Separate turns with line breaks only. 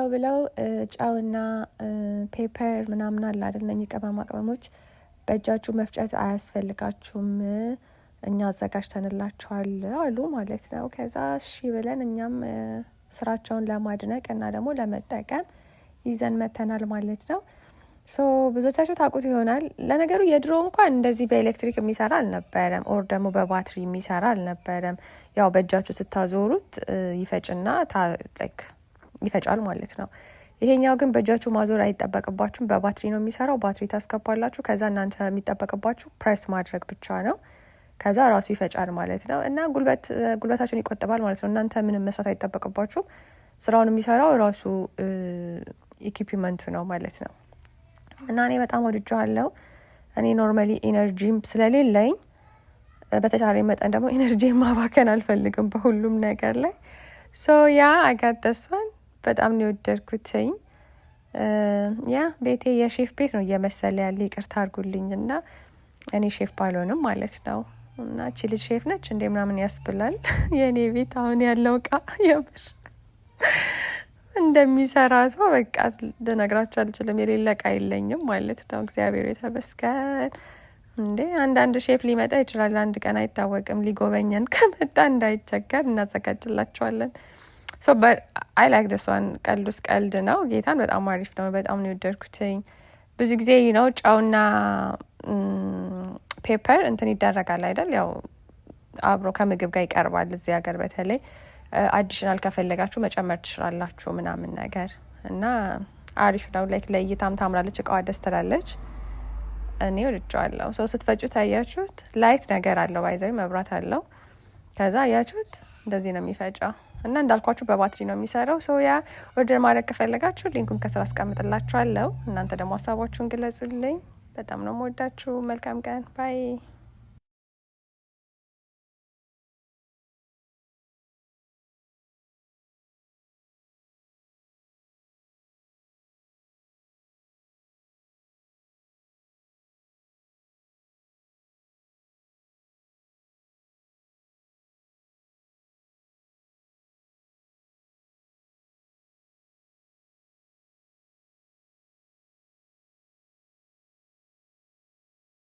ብለው ጫውና ፔፐር ምናምን አለ አይደል? እነኚህ ቅመማ ቅመሞች በእጃችሁ መፍጨት አያስፈልጋችሁም፣ እኛ አዘጋጅተንላችኋል አሉ ማለት ነው። ከዛ እሺ ብለን እኛም ስራቸውን ለማድነቅ እና ደግሞ ለመጠቀም ይዘን መተናል ማለት ነው። ብዙዎቻችሁ ታውቁት ይሆናል። ለነገሩ የድሮ እንኳን እንደዚህ በኤሌክትሪክ የሚሰራ አልነበረም፣ ኦር ደግሞ በባትሪ የሚሰራ አልነበረም። ያው በእጃችሁ ስታዞሩት ይፈጭና ይፈጫል ማለት ነው። ይሄኛው ግን በእጃችሁ ማዞር አይጠበቅባችሁም፣ በባትሪ ነው የሚሰራው። ባትሪ ታስገባላችሁ፣ ከዛ እናንተ የሚጠበቅባችሁ ፕሬስ ማድረግ ብቻ ነው። ከዛ ራሱ ይፈጫል ማለት ነው። እና ጉልበታችሁን ይቆጥባል ማለት ነው። እናንተ ምንም መስራት አይጠበቅባችሁም። ስራውን የሚሰራው ራሱ ኢኩዊፕመንቱ ነው ማለት ነው። እና እኔ በጣም ወድጄዋለሁ። እኔ ኖርማሊ ኢነርጂም ስለሌለኝ በተቻለ መጠን ደግሞ ኢነርጂ ማባከን አልፈልግም በሁሉም ነገር ላይ። ያ አጋጠሷን በጣም ነው የወደድኩትኝ። ያ ቤቴ የሼፍ ቤት ነው እየመሰለ ያለ፣ ይቅርታ አድርጉልኝ እና እኔ ሼፍ ባልሆንም ማለት ነው። እና እቺ ልጅ ሼፍ ነች እንዴ ምናምን ያስብላል። የእኔ ቤት አሁን ያለው እቃ የምር እንደሚሰራ ሰው በቃ ልነግራችሁ አልችልም። የሌለ እቃ የለኝም ማለት ነው። እግዚአብሔር የተመስገን። እንዴ አንዳንድ ሼፍ ሊመጣ ይችላል፣ አንድ ቀን አይታወቅም። ሊጎበኘን ከመጣ እንዳይቸገር እናዘጋጅላቸዋለን። አይ ላይክ ዲስ ዋን። ቀልዱስ ቀልድ ነው። ጌታን በጣም አሪፍ ነው። በጣም ነው የወደድኩትኝ። ብዙ ጊዜ ነው ጫውና ፔፐር እንትን ይደረጋል አይደል? ያው አብሮ ከምግብ ጋር ይቀርባል እዚህ ሀገር በተለይ አዲሽናል ከፈለጋችሁ መጨመር ትችላላችሁ ምናምን ነገር እና አሪፍ ነው። ለእይታም ታምራለች፣ እቃዋ ደስ ትላለች። እኔ ወድጄዋለሁ። ስትፈጩ ታያችሁት፣ ላይት ነገር አለው፣ ባይዛዊ መብራት አለው። ከዛ አያችሁት እንደዚህ ነው የሚፈጫው እና እንዳልኳችሁ በባትሪ ነው የሚሰራው። ያ ኦርደር ማድረግ ከፈለጋችሁ ሊንኩን ከስር አስቀምጥላችኋለሁ። እናንተ ደግሞ ሀሳባችሁን ግለጹልኝ። በጣም ነው የምወዳችሁ። መልካም ቀን። ባይ